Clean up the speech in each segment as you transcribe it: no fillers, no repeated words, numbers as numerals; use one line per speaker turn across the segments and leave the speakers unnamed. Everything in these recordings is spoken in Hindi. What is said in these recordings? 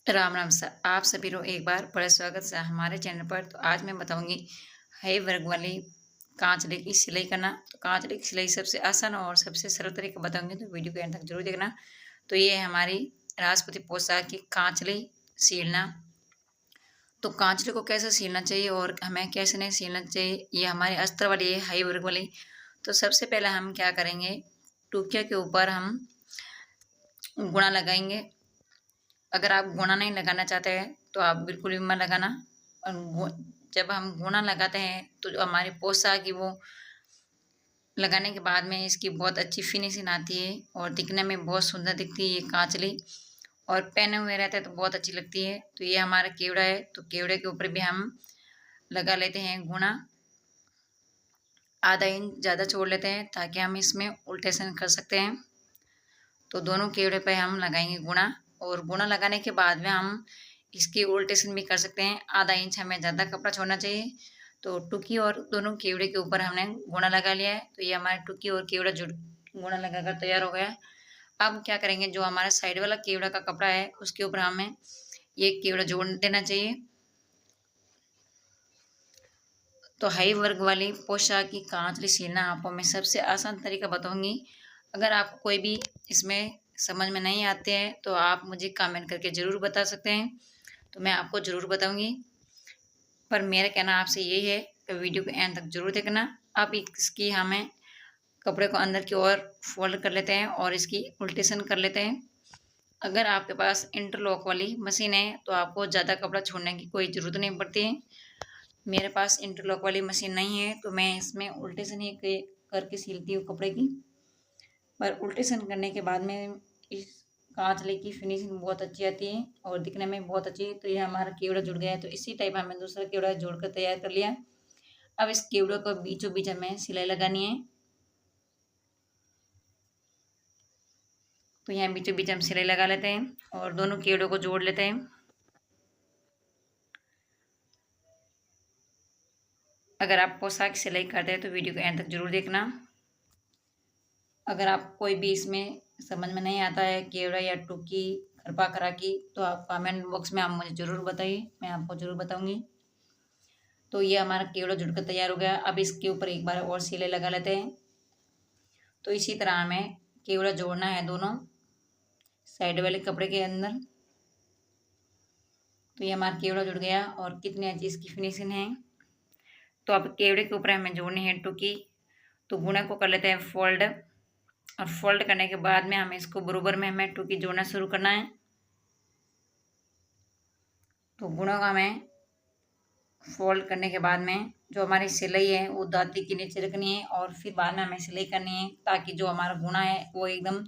राम राम सर, आप सभी को एक बार बड़ा स्वागत है हमारे चैनल पर। तो आज मैं बताऊंगी है वर्ग वाली कांचले की सिलाई करना। तो कांचले की सिलाई सबसे आसान और सबसे सरल तरीका बताऊंगी, तो वीडियो के अंत तक जरूर देखना। तो ये है हमारी राष्ट्रपति पोशाक की कांचले सीलना। तो कांचले को कैसे सीलना चाहिए और हमें कैसे नहीं सीलना चाहिए, ये हमारी अस्तर वाली है, हाई वर्ग वाली। तो सबसे पहले हम क्या करेंगे, टूकिया के ऊपर हम गुणा लगाएंगे। अगर आप गुणा नहीं लगाना चाहते हैं तो आप बिल्कुल भी मत लगाना। और जब हम गुणा लगाते हैं तो जो हमारी पोशाक की वो लगाने के बाद में इसकी बहुत अच्छी फिनिशिंग आती है और दिखने में बहुत सुंदर दिखती है ये कांचली। और पहने हुए रहते हैं तो बहुत अच्छी लगती है। तो ये हमारा केवड़ा है, तो केवड़े के ऊपर भी हम लगा लेते हैं गुणा। आधा इंच ज़्यादा छोड़ लेते हैं ताकि हम इसमें उल्टेशन कर सकते हैं। तो दोनों केवड़े पे हम लगाएंगे गुणा, और गुणा लगाने के बाद में हम इसकी उल्टेशन भी कर सकते हैं। आधा इंच हमें ज़्यादा कपड़ा छोड़ना चाहिए। तो टुकी और दोनों केवड़े के ऊपर हमने गुणा लगा लिया है। तो ये हमारे टुकी और केवड़ा जुड़ गुणा लगाकर तैयार हो गया है। अब क्या करेंगे, जो हमारा साइड वाला केवड़ा का कपड़ा है उसके ऊपर हमें ये केवड़ा जोड़ देना चाहिए। तो हाई वर्ग वाली पोशाक की कांचली सीलना आपको मैं सबसे आसान तरीका बताऊंगी। अगर आपको कोई भी इसमें समझ में नहीं आते हैं तो आप मुझे कमेंट करके ज़रूर बता सकते हैं, तो मैं आपको ज़रूर बताऊंगी। पर मेरा कहना आपसे यही है कि वीडियो को एंड तक जरूर देखना। अब इसकी हमें कपड़े को अंदर की ओर फोल्ड कर लेते हैं और इसकी उल्टेशन कर लेते हैं। अगर आपके पास इंटरलॉक वाली मशीन है तो आपको ज़्यादा कपड़ा छोड़ने की कोई ज़रूरत नहीं पड़ती है। मेरे पास इंटरलॉक वाली मशीन नहीं है तो मैं इसमें उल्टेशन ही करके सिलती हूँ कपड़े की। पर उल्टेशन करने के बाद में इस कांचले की फिनिशिंग बहुत अच्छी आती है और दिखने में बहुत अच्छी है। तो ये हमारा केवड़ा जुड़ गया है, तो इसी टाइप हमें दूसरा केवड़ा जोड़कर तैयार कर लिया। अब इस केवड़े को बीचों बीच हमें सिलाई लगानी है। तो यहाँ बीचों बीच हम सिलाई लगा लेते हैं और दोनों केवड़ों को जोड़ लेते हैं। अगर आप पोशाक की सिलाई करते हैं तो वीडियो को एंड तक जरूर देखना। अगर आप कोई भी इसमें समझ में नहीं आता है, केवड़ा या टुकी खरपा खरा की, तो आप कमेंट बॉक्स में आप मुझे ज़रूर बताइए, मैं आपको ज़रूर बताऊंगी। तो ये हमारा केवड़ा जुड़कर तैयार हो गया। अब इसके ऊपर एक बार और सिलाई लगा लेते हैं। तो इसी तरह हमें केवड़ा जोड़ना है दोनों साइड वाले कपड़े के अंदर। तो ये हमारा केवड़ा जुड़ गया और कितनी अच्छी इसकी फिनिशिंग है। तो अब केवड़े के ऊपर हमें जोड़नी है टुकी। तो गुणे को कर लेते हैं फोल्ड, और फोल्ड करने के बाद में हमें इसको बरोबर में हमें टुकी जोड़ना शुरू करना है। तो गुणों का हमें फोल्ड करने के बाद में जो हमारी सिलाई है वो दांती के नीचे रखनी है और फिर बाद में हमें सिलाई करनी है, ताकि जो हमारा गुणा है वो एकदम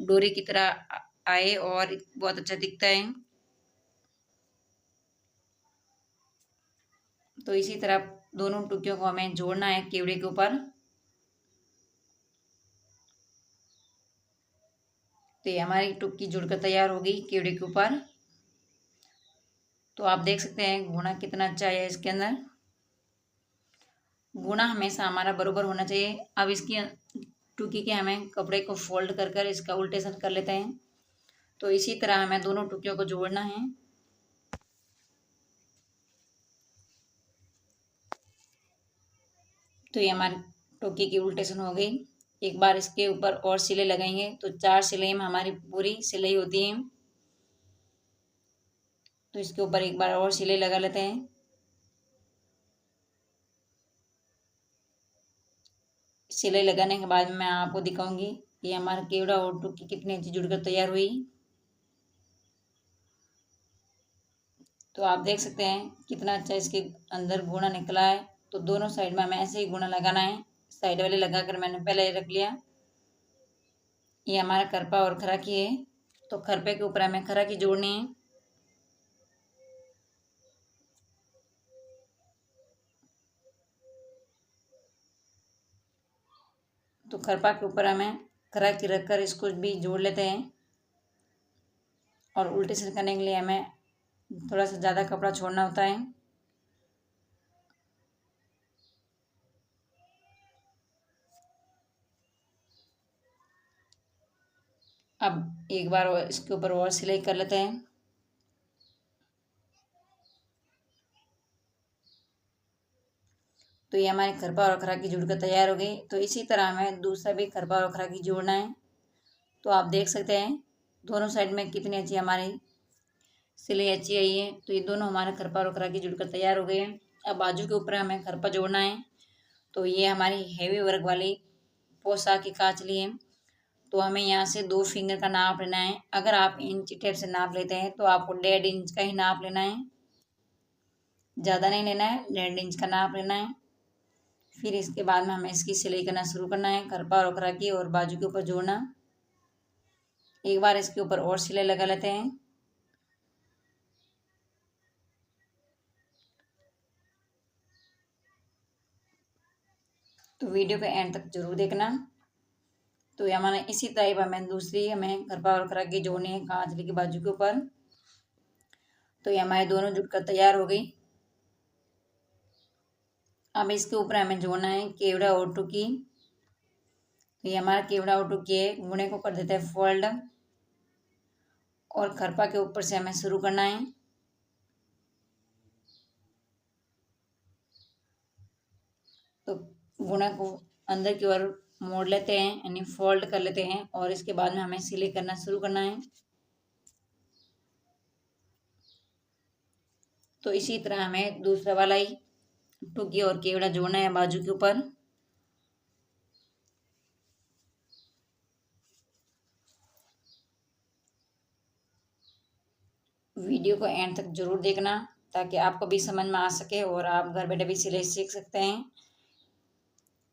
डोरी की तरह आए और बहुत अच्छा दिखता है। तो इसी तरह दोनों टुकियों को हमें जोड़ना है केवड़े के ऊपर। तो ये हमारी टुक्की जुड़कर तैयार होगी केवड़े के ऊपर। तो आप देख सकते हैं गुणा कितना अच्छा है इसके अंदर। गुणा हमेशा हमारा बरोबर होना चाहिए। अब इसकी टुकी के हमें कपड़े को फोल्ड कर कर इसका उल्टेशन कर लेते हैं। तो इसी तरह हमें दोनों टुकियों को जोड़ना है। तो ये हमारी टोकी की उल्टेशन हो गई। एक बार इसके ऊपर और सिलाई लगाएंगे तो 4 सिलाई में हमारी पूरी सिलाई होती है। तो इसके ऊपर एक बार और सिलाई लगा लेते हैं। सिलाई लगाने के बाद मैं आपको दिखाऊंगी कि हमारा केवड़ा और टोकी कितनी अच्छी जुड़कर तैयार हुई। तो आप देख सकते हैं कितना अच्छा इसके अंदर गुणा निकला है। तो दोनों साइड में हमें ऐसे ही गुणा लगाना है। साइड वाले लगाकर मैंने पहले रख लिया। ये हमारा करपा और खरा की है। तो खरपे के ऊपर हमें खरा की जोड़नी है। तो खरपा के ऊपर हमें खरा की रखकर इसको भी जोड़ लेते हैं। और उल्टे से करने के लिए हमें थोड़ा सा ज़्यादा कपड़ा छोड़ना होता है। अब एक बार और इसके ऊपर और सिलाई कर लेते हैं। तो ये हमारी खरपा और अखरा की जुड़कर तैयार हो गई। तो इसी तरह हमें दूसरा भी खरपा और अखरा की जोड़ना है। तो आप देख सकते हैं दोनों साइड में कितनी अच्छी हमारी सिलाई अच्छी आई है। तो ये दोनों हमारे खरपा और अखरा की जुड़कर तैयार हो गए हैं। अब बाजू के ऊपर हमें खरपा जोड़ना है। तो ये हमारी हैवी वर्क वाली पोशाक की कांचली है। तो हमें यहाँ से 2 फिंगर का नाप लेना है। अगर आप इंच टेप से नाप लेते हैं तो आपको 1.5 इंच का ही नाप लेना है, ज़्यादा नहीं लेना है, 1.5 इंच का नाप लेना है। फिर इसके बाद में हमें इसकी सिलाई करना शुरू करना है, खरपा और अखरा की और बाजू के ऊपर जोड़ना। एक बार इसके ऊपर और सिलाई लगा लेते हैं। तो वीडियो के एंड तक जरूर देखना। तो ये हमारा इसी टाइप हमें खरपा और अखरा की जोड़नी है कांचली की बाजू के ऊपर। तो ये हमारे दोनों जुड़कर तैयार हो गई। अब इसके ऊपर हमें जोड़ना है केवड़ा और टुकी। तो ये हमारा केवड़ा और टुकी है, गुणे को कर देते हैं फोल्ड और खरपा के ऊपर से हमें शुरू करना है। तो गुणा को अंदर की ओर मोड़ लेते हैं, यानी फोल्ड कर लेते हैं और इसके बाद में हमें सिलाई करना शुरू करना है। तो इसी तरह हमें दूसरा वाला ही टुकी और केवड़ा जोड़ना है बाजू के ऊपर। वीडियो को एंड तक जरूर देखना ताकि आपको भी समझ में आ सके और आप घर बैठे भी सिलाई सीख सकते हैं।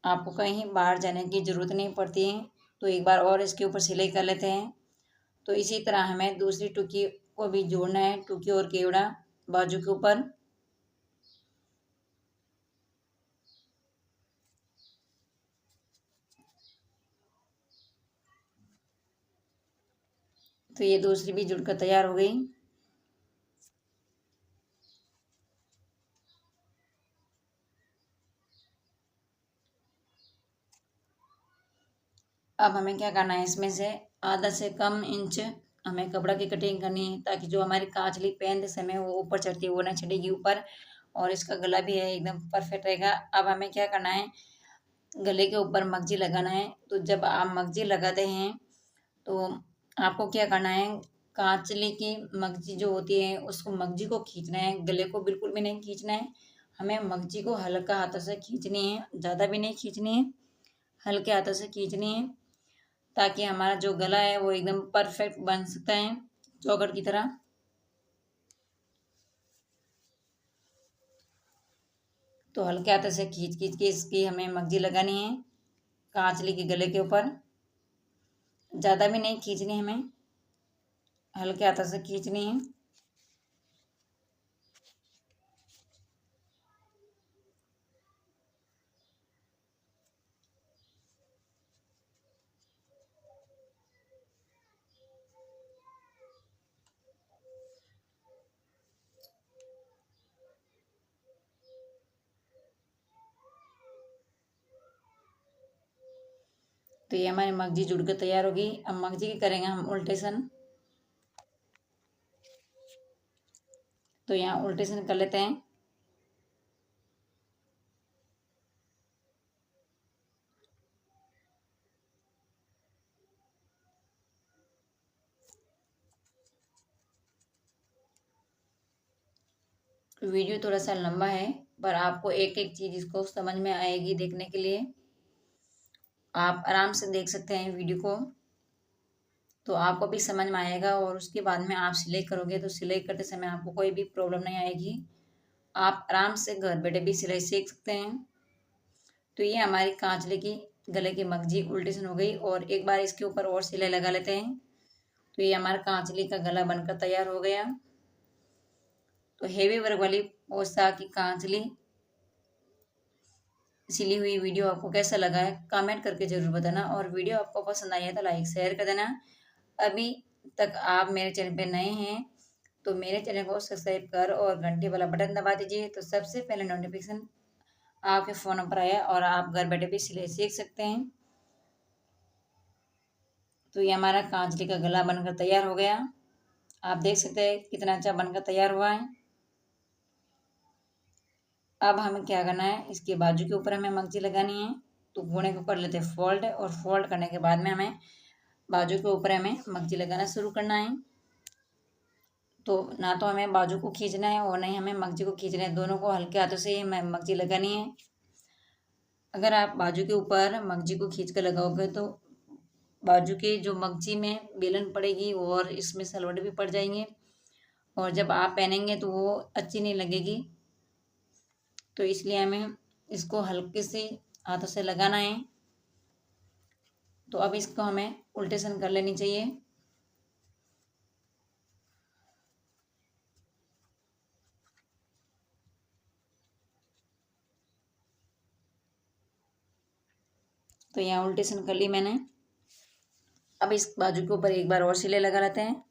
आपको कहीं बाहर जाने की ज़रूरत नहीं पड़ती है। तो एक बार और इसके ऊपर सिलाई कर लेते हैं। तो इसी तरह हमें दूसरी टुकी को भी जोड़ना है, टुकी और केवड़ा बाजू के ऊपर। तो ये दूसरी भी जुड़कर तैयार हो गई। अब हमें क्या करना है, इसमें से आधा से कम इंच हमें कपड़ा की कटिंग करनी है ताकि जो हमारी कांचली पहनते समय वो ऊपर चढ़ती है वो ना चढ़ेगी ऊपर। और इसका गला भी है एकदम परफेक्ट रहेगा। अब हमें क्या करना है, गले के ऊपर मगजी लगाना है। तो जब आप मगजी लगाते हैं तो आपको क्या करना है, कांचली की मगजी जो होती है उसको मगजी को खींचना है, गले को बिल्कुल भी नहीं खींचना है। हमें मगजी को हल्का हाथों से खींचनी है, ज़्यादा भी नहीं खींचनी है, हल्के हाथों से खींचनी है ताकि हमारा जो गला है वो एकदम परफेक्ट बन सकता है चौकट की तरह। तो हल्के हाथों से खींच खींच के इसकी हमें मगजी लगानी है कांचली के गले के ऊपर। ज़्यादा भी नहीं खींचनी, हमें हल्के हाथों से खींचनी है। तो ये हमारी मगजी जुड़कर तैयार होगी। अब मगजी की करेंगे हम उल्टेशन। तो यहाँ उल्टेशन कर लेते हैं। वीडियो थोड़ा सा लंबा है पर आपको एक एक चीज़ इसको समझ में आएगी देखने के लिए। आप आराम से देख सकते हैं वीडियो को, तो आपको भी समझ में आएगा और उसके बाद में आप सिलाई करोगे तो सिलाई करते समय आपको कोई भी प्रॉब्लम नहीं आएगी। आप आराम से घर बैठे भी सिलाई सीख सकते हैं। तो ये हमारी कांचले की गले की मगजी उल्टेशन हो गई और एक बार इसके ऊपर और सिलाई लगा लेते हैं। तो ये हमारा कांचली का गला बनकर तैयार हो गया। तो हेवी वर्क वाली पोशाक की कांचली सिली हुई वीडियो आपको कैसा लगा है कमेंट करके जरूर बताना और वीडियो आपको पसंद आई है तो लाइक शेयर कर देना। अभी तक आप मेरे चैनल पे नए हैं तो मेरे चैनल को सब्सक्राइब कर और घंटे वाला बटन दबा दीजिए तो सबसे पहले नोटिफिकेशन आपके फ़ोन पर आया और आप घर बैठे भी सिलाई सीख सकते हैं। तो ये हमारा कांचली का गला बनकर तैयार हो गया। आप देख सकते हैं कितना अच्छा बनकर तैयार हुआ है। अब हमें क्या करना है, इसके बाजू के ऊपर हमें मगजी लगानी है। तो गोने को कर लेते हैं फोल्ड, और फोल्ड करने के बाद में हमें बाजू के ऊपर हमें मगजी लगाना शुरू करना है। तो ना तो हमें बाजू को खींचना है और नहीं हमें मगजी को खींचना है, दोनों को हल्के हाथों से हमें मगजी लगानी है। अगर आप बाजू के ऊपर मगजी को खींच कर लगाओगे तो बाजू के जो मगजी में बेलन पड़ेगी और इसमें सलवट भी पड़ जाएंगे, और जब आप पहनेंगे तो वो अच्छी नहीं लगेगी। तो इसलिए हमें इसको हल्के से हाथों से लगाना है। तो अब इसको हमें उल्टेशन कर लेनी चाहिए। तो यहाँ उल्टेशन कर ली मैंने। अब इस बाजू के ऊपर एक बार और सिलाई लगा लेते हैं।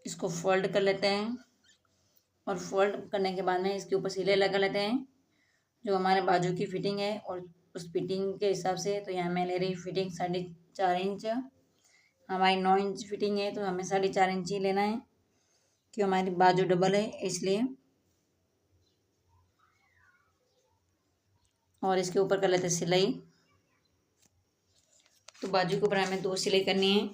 इसको फोल्ड कर लेते हैं, और फोल्ड करने के बाद में इसके ऊपर सिलाई लगा लेते हैं जो हमारे बाजू की फिटिंग है। और उस फिटिंग के हिसाब से तो यहाँ मैं ले रही फिटिंग 4.5 इंच। हमारी 9 इंच फिटिंग है तो हमें 4.5 इंच ही लेना है, क्योंकि हमारी बाजू डबल है इसलिए। और इसके ऊपर कर लेते हैं सिलाई। तो बाजू के ऊपर हमें 2 सिलाई करनी है।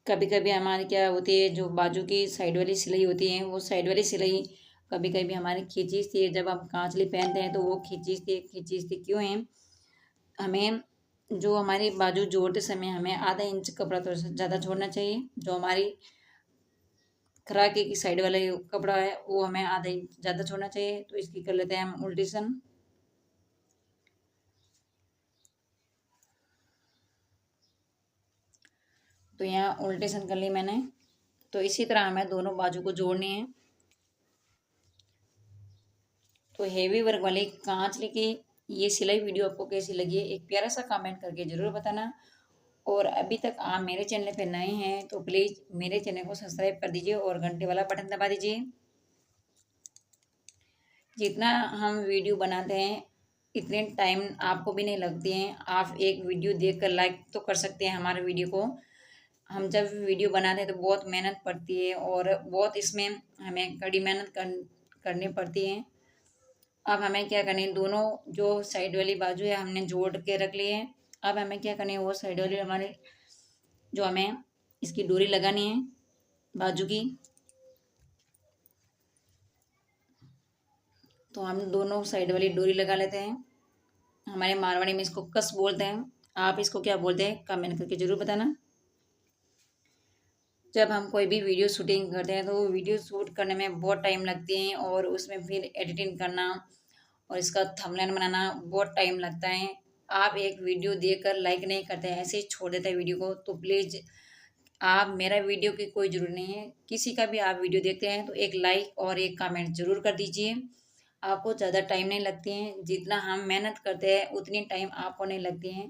कभी कभी हमारी क्या होती है, जो बाजू की साइड वाली सिलाई होती है वो साइड वाली सिलाई कभी कभी हमारी खींचीती है। जब हम कांचली पहनते हैं तो वो खींचीती क्यों है, हमें जो हमारी बाजू जोड़ते समय हमें आधा इंच कपड़ा थोड़ा सा ज़्यादा छोड़ना चाहिए। जो हमारी खराके की साइड वाला कपड़ा है वो हमें आधा इंच ज़्यादा छोड़ना चाहिए। तो इसकी कर लेते हैं हम उल्टेशन। तो यहाँ उल्टेशन कर ली मैंने। तो इसी तरह हमें दोनों बाजू को जोड़नी है। तो हेवी वर्क वाली कांचली की ये सिलाई वीडियो आपको कैसी लगी है, एक प्यारा सा कमेंट करके ज़रूर बताना। और अभी तक आप मेरे चैनल पे नए हैं तो प्लीज़ मेरे चैनल को सब्सक्राइब कर दीजिए और घंटे वाला बटन दबा दीजिए। जितना हम वीडियो बनाते हैं इतने टाइम आपको भी नहीं लगते हैं। आप एक वीडियो देखकर लाइक तो कर सकते हैं हमारे वीडियो को। हम जब वीडियो बनाते हैं तो बहुत मेहनत पड़ती है और बहुत इसमें हमें कड़ी मेहनत करनी पड़ती है। अब हमें क्या करनी है, दोनों जो साइड वाली बाजू है हमने जोड़ के रख ली है। अब हमें क्या करनी है, वो साइड वाली हमारे जो हमें इसकी डोरी लगानी है बाजू की। तो हम दोनों साइड वाली डोरी लगा लेते हैं। हमारे मारवाड़ी में इसको कस बोलते हैं। आप इसको क्या बोलते हैं कमेंट करके ज़रूर बताना। जब हम कोई भी वीडियो शूटिंग करते हैं तो वीडियो शूट करने में बहुत टाइम लगती है, और उसमें फिर एडिटिंग करना और इसका थंबनेल बनाना बहुत टाइम लगता है। आप एक वीडियो देखकर लाइक नहीं करते हैं, ऐसे ही छोड़ देते हैं वीडियो को। तो प्लीज़ आप मेरा वीडियो की कोई ज़रूरत नहीं है, किसी का भी आप वीडियो देखते हैं तो एक लाइक और एक कमेंट ज़रूर कर दीजिए। आपको ज़्यादा टाइम नहीं लगती हैं, जितना हम मेहनत करते हैं उतनी टाइम आपको नहीं लगती हैं।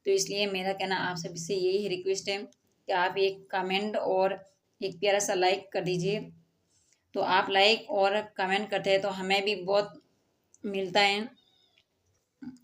तो इसलिए मेरा कहना आप सभी से यही रिक्वेस्ट है कि आप एक कमेंट और एक प्यारा सा लाइक कर दीजिए। तो आप लाइक और कमेंट करते हैं तो हमें भी बहुत मिलता है,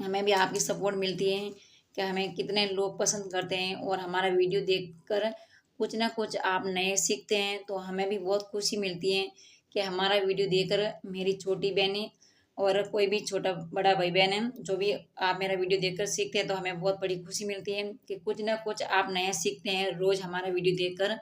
हमें भी आपकी सपोर्ट मिलती है कि हमें कितने लोग पसंद करते हैं, और हमारा वीडियो देखकर कुछ ना कुछ आप नए सीखते हैं तो हमें भी बहुत खुशी मिलती है कि हमारा वीडियो देखकर मेरी छोटी बहनें और कोई भी छोटा बड़ा भाई बहन है जो भी आप मेरा वीडियो देखकर सीखते हैं तो हमें बहुत बड़ी खुशी मिलती है कि कुछ ना कुछ आप नया सीखते हैं रोज़ हमारा वीडियो देखकर।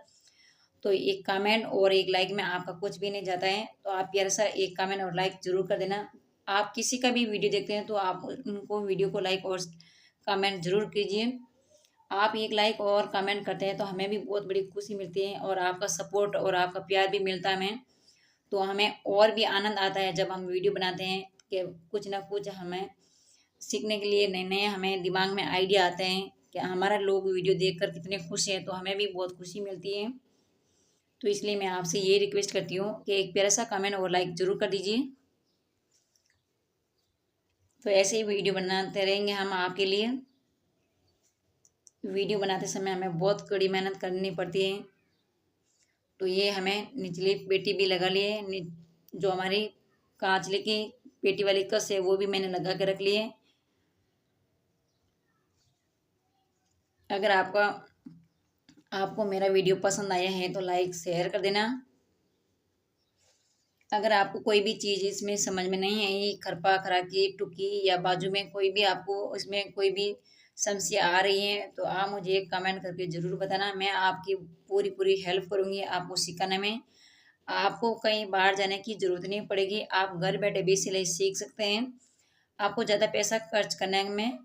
तो एक कमेंट और एक लाइक में आपका कुछ भी नहीं जाता है, तो आप प्यारा सा एक कमेंट और लाइक ज़रूर कर देना। आप किसी का भी वीडियो देखते हैं तो आप उनको वीडियो को लाइक और कमेंट ज़रूर कीजिए। आप एक लाइक और कमेंट करते हैं तो हमें भी बहुत बड़ी खुशी मिलती है, और आपका सपोर्ट और आपका प्यार भी मिलता है हमें। तो हमें और भी आनंद आता है जब हम वीडियो बनाते हैं कि कुछ ना कुछ हमें सीखने के लिए नए नए हमें दिमाग में आइडिया आते हैं कि हमारा लोग वीडियो देखकर कितने खुश हैं, तो हमें भी बहुत खुशी मिलती है। तो इसलिए मैं आपसे ये रिक्वेस्ट करती हूँ कि एक प्यारा सा कमेंट और लाइक ज़रूर कर दीजिए। तो ऐसे ही वीडियो बनाते रहेंगे हम आपके लिए। वीडियो बनाते समय हमें बहुत कड़ी मेहनत करनी पड़ती है। तो ये हमें निचली पेटी भी लगा ली है, जो हमारी कांचले की पेटी वाली कस है वो भी मैंने लगा के रख ली है। अगर आपको मेरा वीडियो पसंद आया है तो लाइक शेयर कर देना। अगर आपको कोई भी चीज़ इसमें समझ में नहीं आई, खरपा खराकी टुकी या बाजू में कोई भी आपको इसमें कोई भी समस्या आ रही है तो आप मुझे कमेंट करके ज़रूर बताना। मैं आपकी पूरी पूरी हेल्प करूँगी आपको सिखाने में। आपको कहीं बाहर जाने की ज़रूरत नहीं पड़ेगी, आप घर बैठे भी सिलाई सीख सकते हैं। आपको ज़्यादा पैसा खर्च करने में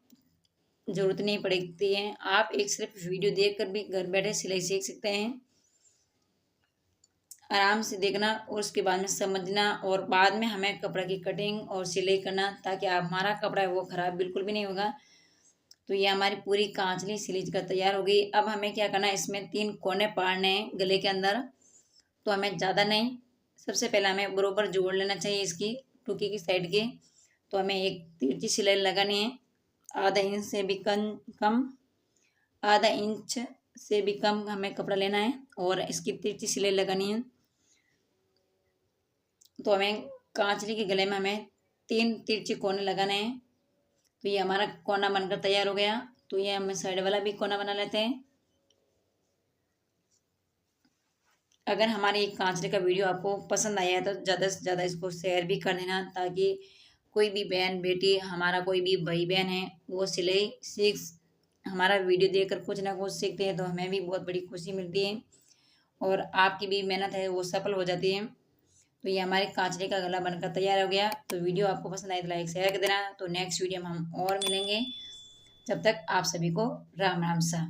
ज़रूरत नहीं पड़ती है। आप एक सिर्फ वीडियो देखकर भी घर बैठे सिलाई सीख सकते हैं। आराम से देखना और उसके बाद में समझना, और बाद में हमें कपड़ा की कटिंग और सिलाई करना, ताकि हमारा कपड़ा है वो ख़राब बिल्कुल भी नहीं होगा। तो ये हमारी पूरी कांचली सिलाई का तैयार हो गई। अब हमें क्या करना है, इसमें 3 कोने पाड़ने हैं गले के अंदर। तो हमें ज़्यादा नहीं, सबसे पहले हमें बरोबर जोड़ लेना चाहिए इसकी टुकी की साइड के। तो हमें एक तिरछी सिलाई लगानी है, आधा इंच से भी कम, आधा इंच से भी कम हमें कपड़ा लेना है और इसकी तिरछी सिलाई लगानी है। तो हमें कांचली के गले में हमें 3 तिरछे कोने लगाने हैं। तो ये हमारा कोना बनकर तैयार हो गया। तो ये हमें साइड वाला भी कोना बना लेते हैं। अगर हमारे ये कांचले का वीडियो आपको पसंद आया है तो ज़्यादा से ज़्यादा इसको शेयर भी कर देना, ताकि कोई भी बहन बेटी, हमारा कोई भी भाई बहन है वो सिलाई सीख, हमारा वीडियो देखकर कुछ ना कुछ सीखते हैं तो हमें भी बहुत बड़ी खुशी मिलती है और आपकी भी मेहनत है वो सफल हो जाती है। तो ये हमारे कांचले का गला बनकर तैयार हो गया। तो वीडियो आपको पसंद आए तो लाइक शेयर कर देना। तो नेक्स्ट वीडियो में हम और मिलेंगे। जब तक आप सभी को राम राम सा।